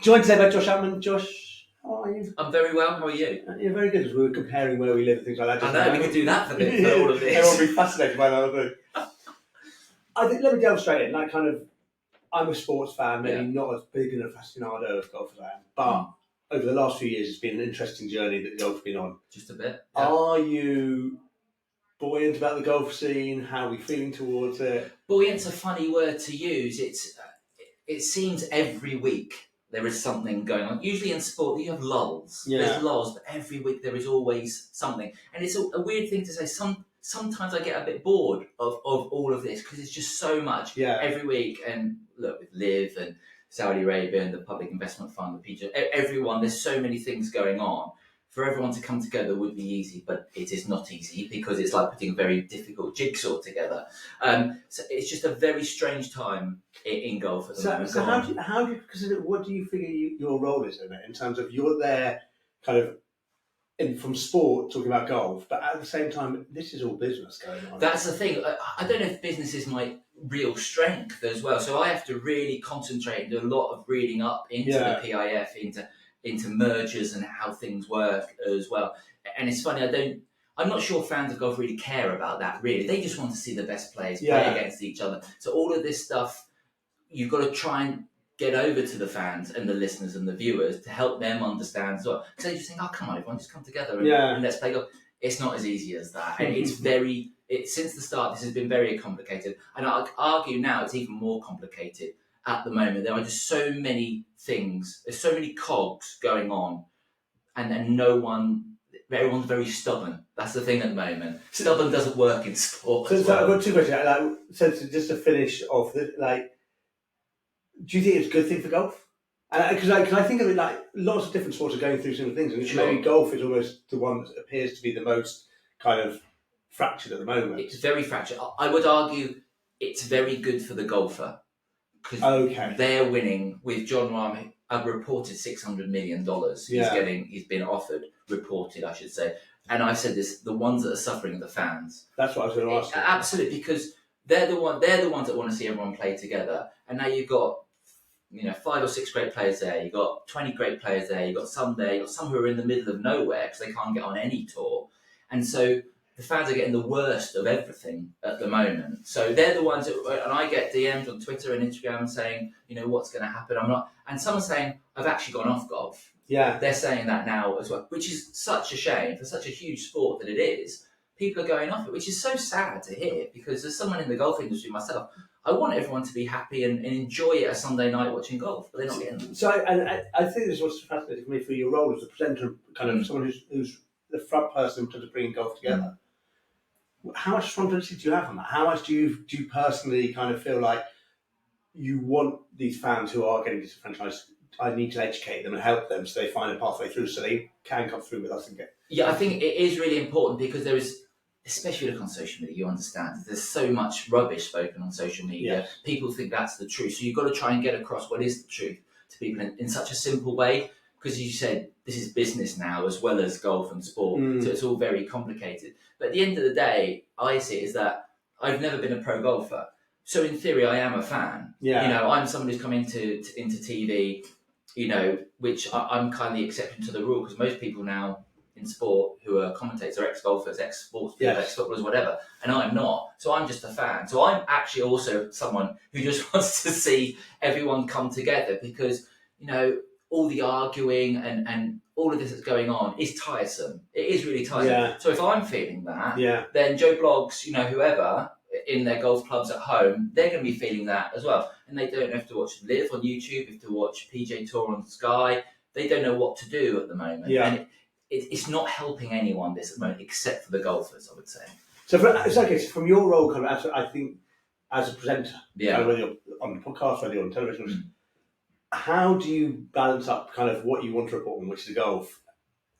Joined today by Josh Antmann. Josh, how are you? I'm very well. How are you? You're very good, as we were comparing where we live and things like that. I know, we could do that for all of this. Everyone will be fascinated by that, I think. I think, let me delve straight in. Like, kind of, I'm a sports fan, maybe not as big and aficionado of golf as I am, but over the last few years, it's been an interesting journey that golf's been on. Just a bit. Yeah. Are you buoyant about the golf scene? How are we feeling towards it? Buoyant's a funny word to use. It seems every week there is something going on. Usually in sport, you have lulls. Yeah. There's lulls, but every week there is always something. And it's a weird thing to say. Sometimes I get a bit bored of all of this because it's just so much every week. And look, with Live and Saudi Arabia and the Public Investment Fund, the PGA, everyone, there's so many things going on. For everyone to come together would be easy, but it is not easy because it's like putting a very difficult jigsaw together. So it's just a very strange time in golf at the moment. So because what do you figure your role is in it, in terms of you're there kind of from sport talking about golf, but at the same time, this is all business going on. That's the thing. I don't know if business is my real strength as well. So I have to really concentrate and do a lot of reading up into the PIF, into mergers and how things work as well. And it's funny, I'm not sure fans of golf really care about that, really. They just want to see the best players play against each other. So all of this stuff, you've got to try and get over to the fans and the listeners and the viewers to help them understand as well. Because they just think, oh, come on, everyone, just come together and let's play golf. It's not as easy as that. And since the start, this has been very complicated. And I'd argue now it's even more complicated at the moment. There are just so many things, there's so many cogs going on, and then everyone's very stubborn. That's the thing at the moment. Stubborn doesn't work in sport. So I've got two questions. So just to finish off, do you think it's a good thing for golf? Because I think of it like lots of different sports are going through similar things, and maybe golf is almost the one that appears to be the most kind of fractured at the moment. It's very fractured. I would argue it's very good for the golfer. Because they're winning with John Rahm, a reported $600 million. He's been offered, reported, I should say. And I've said this: the ones that are suffering are the fans. That's what I was going to ask. Absolutely, because they're the ones that want to see everyone play together. And now you've got 5 or 6 great players there. You've got 20 great players there. You've got some there. You've got some who are in the middle of nowhere because they can't get on any tour. And so the fans are getting the worst of everything at the moment. So they're the ones and I get DMs on Twitter and Instagram saying, what's going to happen? I'm not. And someone's saying, I've actually gone off golf. Yeah. They're saying that now as well, which is such a shame for such a huge sport that it is. People are going off it, which is so sad to hear because as someone in the golf industry myself, I want everyone to be happy and enjoy a Sunday night watching golf, but they're not getting them. So I think this is what's fascinating for me for your role as a presenter, kind of someone who's the front person in terms of bringing golf together. How much responsibility do you have on that? How much do you personally kind of feel like you want these fans who are getting disenfranchised? I need to educate them and help them so they find a pathway through, so they can come through with us and get. Yeah, I think it is really important because there is, especially if you look on social media, you understand there's so much rubbish spoken on social media. Yes. People think that's the truth, so you've got to try and get across what is the truth to people in such a simple way. Because you said this is business now as well as golf and sport, so it's all very complicated. But at the end of the day, I see it is that I've never been a pro golfer, so in theory, I am a fan. Yeah. I'm someone who's come into TV, which I'm kindly accepting to the rule because most people now in sport who are commentators are ex-golfers, ex-sports people, ex-footballers, whatever, and I'm not. So I'm just a fan. So I'm actually also someone who just wants to see everyone come together because all the arguing and all of this that's going on is tiresome. It is really tiresome. Yeah. So if I'm feeling that, then Joe Bloggs, whoever in their golf clubs at home, they're going to be feeling that as well. And they don't have to watch Live on YouTube, have to watch PJ Tour on Sky. They don't know what to do at the moment. Yeah. And it's not helping anyone this at the moment except for the golfers, I would say. So from your role, kind of, I think, as a presenter, kind of whether you're on the podcast, whether you're on television, how do you balance up kind of what you want to report on, which is golf,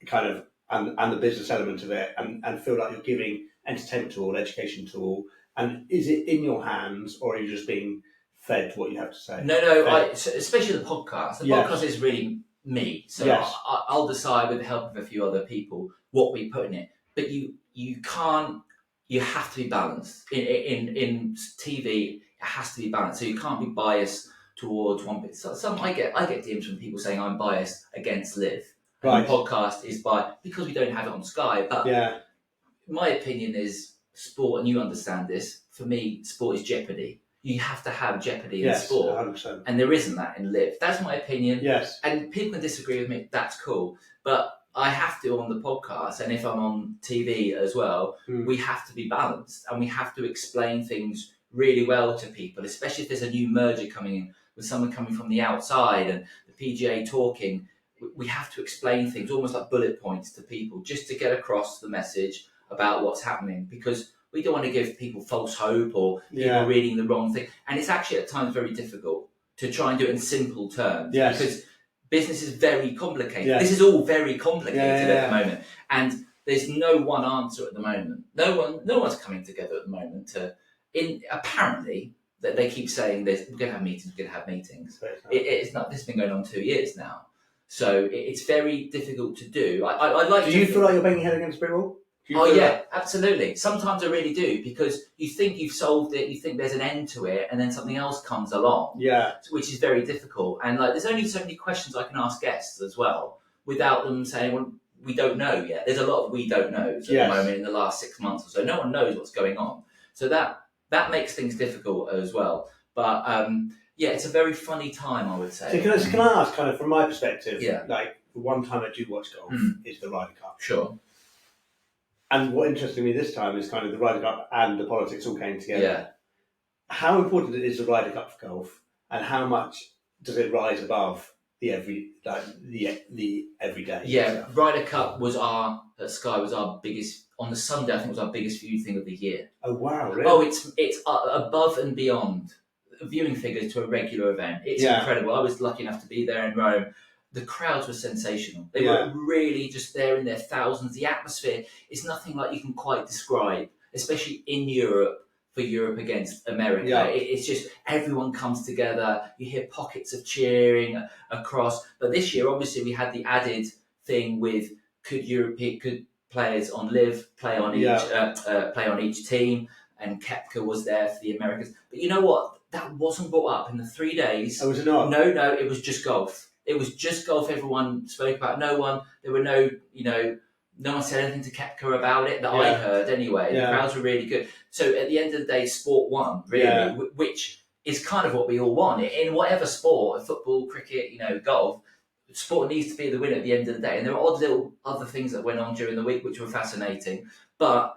kind of, and the business element of it, and feel like you're giving entertainment to all, education to all, and is it in your hands, or are you just being fed what you have to say? No, especially the podcast. The podcast is really me, so I'll decide with the help of a few other people what we put in it. But you can't. You have to be balanced in TV. It has to be balanced, so you can't be biased towards one bit. So some I get DMs from people saying I'm biased against Live. And Right. the podcast is because we don't have it on Sky. But my opinion is sport, and you understand this. For me, sport is jeopardy. You have to have jeopardy in sport, 100%. and there isn't that in Live. That's my opinion. Yes, and people can disagree with me. That's cool, but I have to on the podcast, and if I'm on TV as well, we have to be balanced, and we have to explain things really well to people, especially if there's a new merger coming in with someone coming from the outside and the PGA talking. We have to explain things almost like bullet points to people just to get across the message about what's happening, because we don't want to give people false hope or people reading the wrong thing. And it's actually at times very difficult to try and do it in simple terms because business is very complicated. This is all very complicated at the moment. And there's no one answer at the moment. No one's coming together at the moment apparently that they keep saying we're going to have meetings. It's not. This has been going on 2 years now. So it's very difficult to do. Do you feel like you're banging your head against a brick wall? Absolutely. Sometimes I really do, because you think you've solved it, you think there's an end to it, and then something else comes along. Which is very difficult. And there's only so many questions I can ask guests as well, without them saying, well, we don't know yet. There's a lot of we don't knows at the moment in the last 6 months or so. No one knows what's going on. So that makes things difficult as well. But it's a very funny time, I would say. So can I ask, kind of from my perspective, like the one time I do watch golf is the Ryder Cup. Sure. And what interested me this time is kind of the Ryder Cup and the politics all came together. How important is the Ryder Cup for golf, and how much does it rise above the everyday? Stuff? Ryder Cup at Sky was our biggest, on the Sunday I think it was our biggest viewed thing of the year. Oh wow, really? Oh, it's above and beyond viewing figures to a regular event. It's incredible. I was lucky enough to be there in Rome. The crowds were sensational. They were really just there in their thousands. The atmosphere is nothing like you can quite describe, especially in Europe, for Europe against America. It's just everyone comes together. You hear pockets of cheering across. But this year, obviously, we had the added thing with could players on Live play on each team, and Koepka was there for the Americans. But you know what? That wasn't brought up in the 3 days. Oh, was it not? No, it was just golf. It was just golf. Everyone spoke about. No one said anything to Koepka about it that I heard anyway. The crowds were really good. So at the end of the day, sport won, really, which is kind of what we all want. In whatever sport, football, cricket, golf, sport needs to be the winner at the end of the day. And there are odd little other things that went on during the week which were fascinating. But,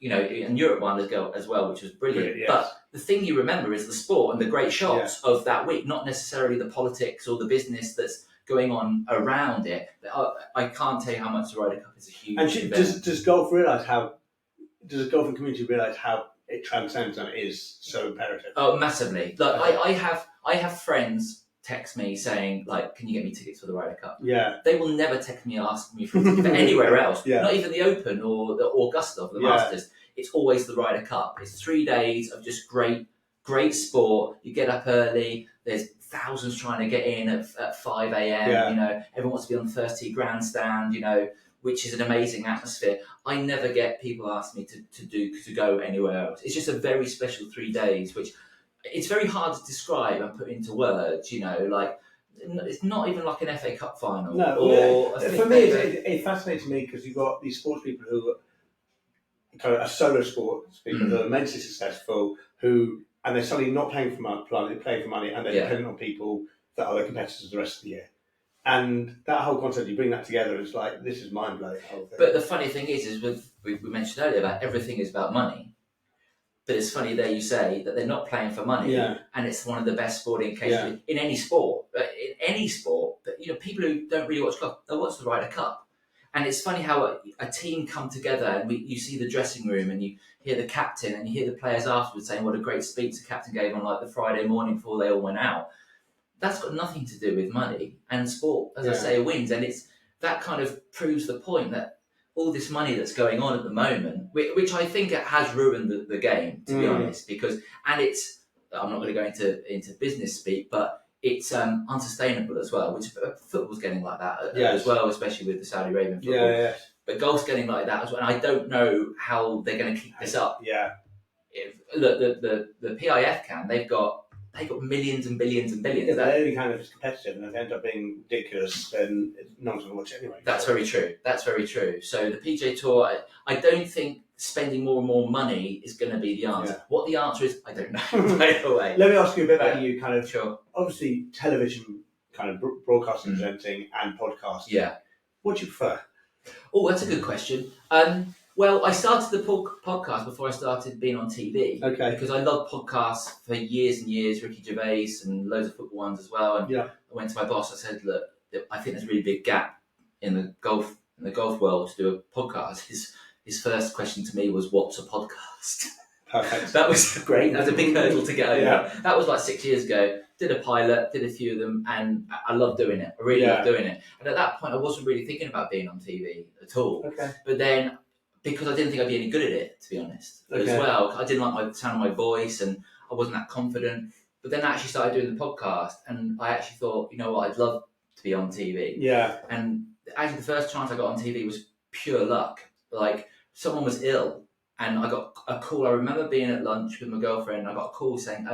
and Europe won as well, which was brilliant. But the thing you remember is the sport and the great shots of that week, not necessarily the politics or the business that's going on around it. I can't tell you how much the Ryder Cup is a huge event. Does golf does the golfing community realise how it transcends and it is so imperative? Oh, massively. I have friends text me saying, can you get me tickets for the Ryder Cup? They will never text me asking me for a ticket for anywhere else. Not even the Open or the Augusta or the Masters. It's always the Ryder Cup. It's 3 days of just great sport. You get up early. There's thousands trying to get in at 5 a.m. Everyone wants to be on the first tee grandstand, which is an amazing atmosphere. I never get people ask me to go anywhere else. It's just a very special 3 days, which it's very hard to describe and put into words. It's not even like an FA Cup final. No, for me, it fascinates me because you've got these sports people who kind of are solo sports people who are immensely successful, and they're suddenly not paying for money, they're paying for money, and they're dependent on people that are their competitors the rest of the year. And that whole concept, you bring that together, it's like, this is mind-blowing. But the funny thing is we mentioned earlier that everything is about money. But it's funny there you say that they're not playing for money, and it's one of the best sporting occasions in any sport. But people who don't really watch golf, they'll watch the Ryder Cup. And it's funny how a team come together, and you see the dressing room, and you hear the captain, and you hear the players afterwards saying what a great speech the captain gave on the Friday morning before they all went out. That's got nothing to do with money, and sport, as I say, wins. And it's that kind of proves the point that all this money that's going on at the moment, which I think has ruined the game, to be honest, I'm not going to go into business speak, but it's unsustainable as well, which football's getting like that as well, especially with the Saudi Arabian football. But golf's getting like that as well, and I don't know how they're going to keep this up. Yeah. Look, the PIF they've got they got millions and billions and billions. Yeah, they're only kind of competitive, and if they end up being ridiculous, then no one's going to watch it anyway. That's very true. That's very true. So the PGA Tour, I don't think spending more and more money is going to be the answer. What the answer is, I don't know. By the way, let me ask you a bit about you. Kind of, sure. Obviously, television, kind of broadcasting, presenting, and podcasting. Yeah. What do you prefer? Oh, that's a good question. Well, I started the podcast before I started being on TV. Okay. Because I loved podcasts for years and years, Ricky Gervais and loads of football ones as well. And I went to my boss. I said, "Look, I think there's a really big gap in the golf world to do a podcast." His first question to me was, "What's a podcast?" Perfect. That was great. That was a big hurdle to get over. Yeah. That was like 6 years ago. Did a pilot, did a few of them, and I love doing it. I really love doing it. And at that point, I wasn't really thinking about being on TV at all. Okay. But then, because I didn't think I'd be any good at it, to be honest, as well. I didn't like the sound of my voice, and I wasn't that confident. But then I actually started doing the podcast, and I actually thought, you know what, I'd love to be on TV. Yeah. And actually, the first chance I got on TV was pure luck. Like, someone was ill, and I got a call. I remember being at lunch with my girlfriend, and I got a call saying,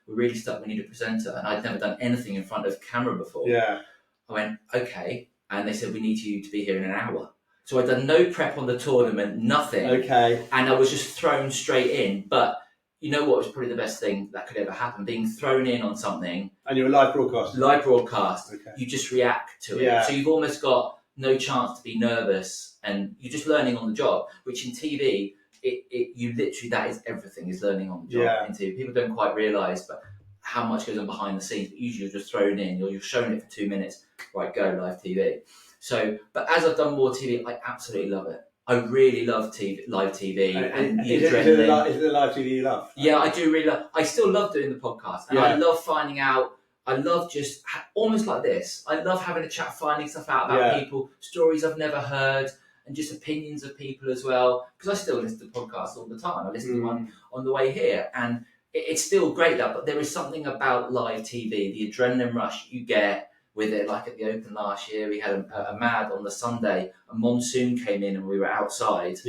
"We're really stuck, we need a presenter." And I'd never done anything in front of camera before. Yeah. I went, okay. And they said, "We need you to be here in an hour." So I'd done no prep on the tournament, nothing. Okay. And I was just thrown straight in. But you know what was probably the best thing that could ever happen? Being thrown in on something. And you're a live broadcast. Live broadcast. Okay. You just react to it. Yeah. So you've almost got no chance to be nervous, and you're just learning on the job, which in TV, you literally, that is everything, is learning on the job in TV. People don't quite realise but how much goes on behind the scenes, but usually you're just thrown in, you're shown it for 2 minutes, right, go, live TV. So, but as I've done more TV, I absolutely love it. I really love live TV and the adrenaline. Is it the live TV you love? Yeah, I do really love. I still love doing the podcast, and I love finding out. I love just almost like this. I love having a chat, finding stuff out about people, stories I've never heard, and just opinions of people as well. Because I still listen to podcasts all the time. I listen to one on the way here, and it's still great that. But there is something about live TV, the adrenaline rush you get with it. Like at the Open last year, we had a mad on the Sunday. A monsoon came in, and we were outside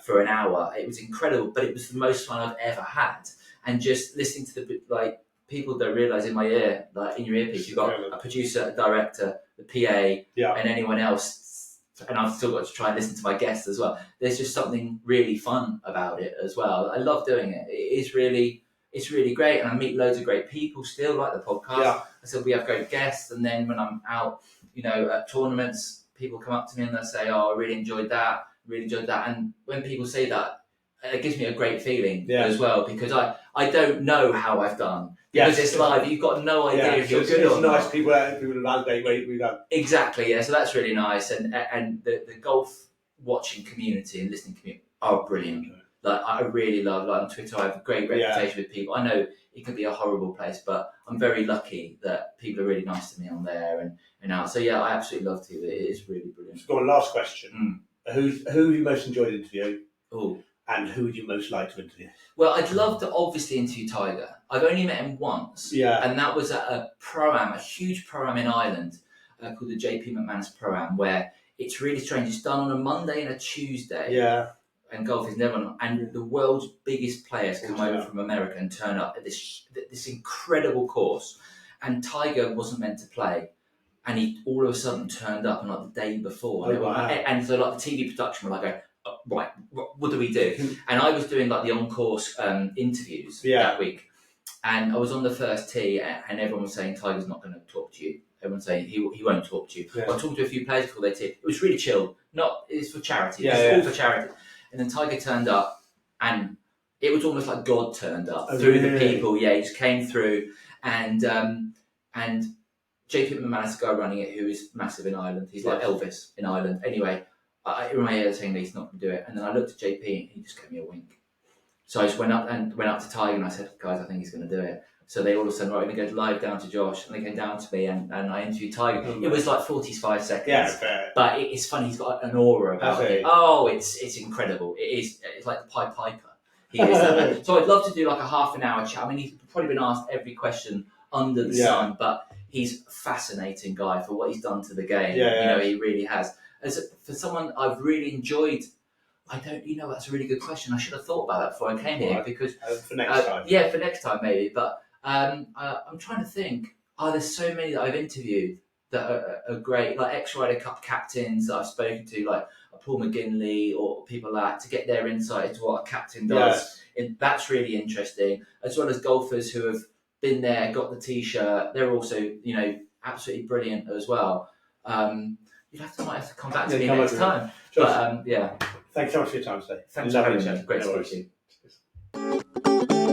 for an hour. It was incredible, but it was the most fun I've ever had. And just listening to the people don't realise in my ear, like in your earpiece, you've got a producer, a director, the PA, and anyone else. And I've still got to try and listen to my guests as well. There's just something really fun about it as well. I love doing it. It's really great, and I meet loads of great people still, like the podcast. I said we have great guests, and then when I'm out, at tournaments, people come up to me and they'll say, "Oh, I really enjoyed that. And when people say that, it gives me a great feeling as well, because I don't know how I've done. Because it's live, you've got no idea if you're good or not. It's nice people to validate what we've done. Exactly, yeah. So that's really nice, and the golf watching community and listening community are brilliant. Okay. Like I really love. Like on Twitter, I have a great reputation with people. I know it can be a horrible place, but I'm very lucky that people are really nice to me on there and out. So yeah, I absolutely love TV. It is really brilliant. So go on, last question. Who have you most enjoyed interviewing? Oh. And who would you most like to interview? Well, I'd love to obviously interview Tiger. I've only met him once. And that was at a pro-am, a huge pro-am in Ireland called the JP McManus Pro-am, where it's really strange. It's done on a Monday and a Tuesday. And golf is never on. And the world's biggest players come over from America and turn up at this incredible course. And Tiger wasn't meant to play. And he all of a sudden turned up the day before. And so the TV production were like, right, what do we do? And I was doing the on-course interviews that week, and I was on the first tee, and everyone was saying Tiger's not going to talk to you. Everyone's saying he won't talk to you. I talked to a few players before they tee. It was really chill. It's for charity. It's all for charity. And then Tiger turned up, and it was almost like God turned up through the people. Yeah, he just came through, and JP McManus, the guy running it, who is massive in Ireland. He's like Elvis in Ireland. Anyway. In my ear saying that he's not going to do it, and then I looked at JP and he just gave me a wink. So I just went up to Tiger and I said, "Guys, I think he's going to do it." So they all of a sudden, right, we're going to go live down to Josh, and they came down to me and I interviewed Tiger. It was like 45 seconds, but it's funny. He's got an aura about it. Oh, it's incredible. It's like the Pied Piper. He is. So I'd love to do a half an hour chat. I mean, he's probably been asked every question under the sun, but he's a fascinating guy for what he's done to the game. He really has. For someone I've really enjoyed, that's a really good question. I should have thought about that before I came here, because for next time. For next time maybe. But I'm trying to think. Oh, there's so many that I've interviewed that are great, like ex-Ryder Cup captains that I've spoken to, like Paul McGinley or people like that, to get their insight into what a captain does. That's really interesting, as well as golfers who have been there, got the T-shirt. They're also, absolutely brilliant as well. Might have to come back to me next time. Josh, yeah. Thanks so much for your time today. Thanks for having me. Great to speak to you.